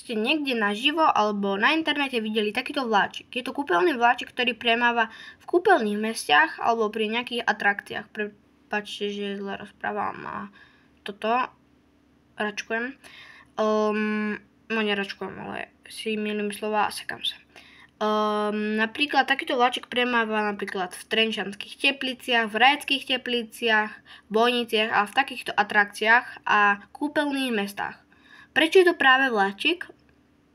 ste niekde naživo alebo na internete videli takýto vláčik. Je to kúpeľný vláčik, ktorý premáva v kúpeľných mestiach alebo pri nejakých atrakciách. Prepáčte, že zle rozprávam a toto račkujem. No neračkujem, ale si milím slova a sekám sa. Napríklad takýto vláčik premáva napríklad v Trenčianskych Tepliciach, v Rajeckých Tepliciach, v Bojniciach a v takýchto atrakciách a kúpeľných mestách. Prečo je to práve vláčik?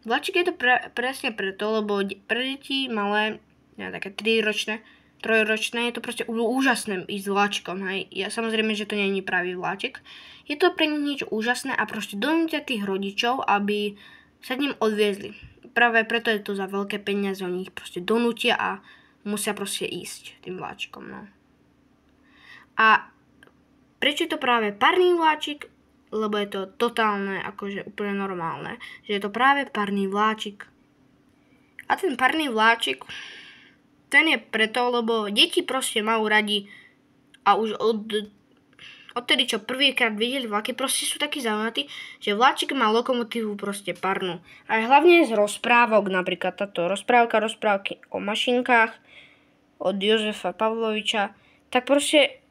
Vláčik je to presne preto, lebo pre deti malé, také 3-ročné, 3-ročné, je to proste úžasné ísť s vláčikom. Hej. Ja samozrejme, že to nie je pravý vláčik. Je to pre nich niečo úžasné a proste donútia tých rodičov, aby sa ním odviezli. Práve preto je to za veľké peniaze, oni ich proste donútia a musia proste ísť tým vláčikom. No. A prečo je to práve parný vláčik? Lebo je to totálne, akože úplne normálne. Že je to práve parný vláčik. A ten parný vláčik, ten je preto, lebo deti proste majú radi a už odtedy, čo prvýkrát videli vlaky, proste sú takí zaujímaví, že vláčik má lokomotívu proste parnú. A hlavne z rozprávok, napríklad táto rozprávky o mašinkách od Jozefa Pavloviča, tak proste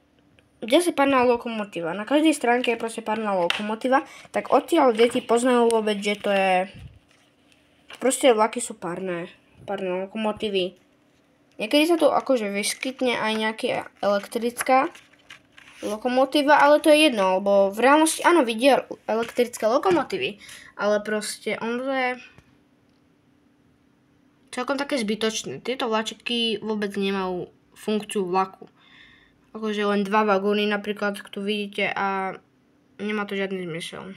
kde sa parná lokomotíva. Na každej stránke je proste parná lokomotíva, tak odtiaľ deti poznajú vôbec, že to je proste vlaky sú parné lokomotívy. Niekedy sa tu akože vyskytne aj nejaká elektrická lokomotíva, ale to je jedno, lebo v reálnosti áno vidia elektrické lokomotívy, ale proste on to je celkom také zbytočné. Tieto vláčiky vôbec nemajú funkciu vlaku. Akože len 2 vagóny napríklad, tu vidíte a nemá to žiadny zmysel.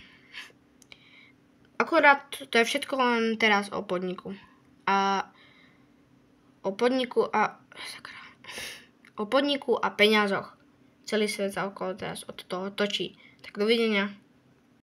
Akorát to je všetko len teraz o podniku. O podniku a peniazoch. Celý svet sa okolo teraz od toho točí. Tak dovidenia.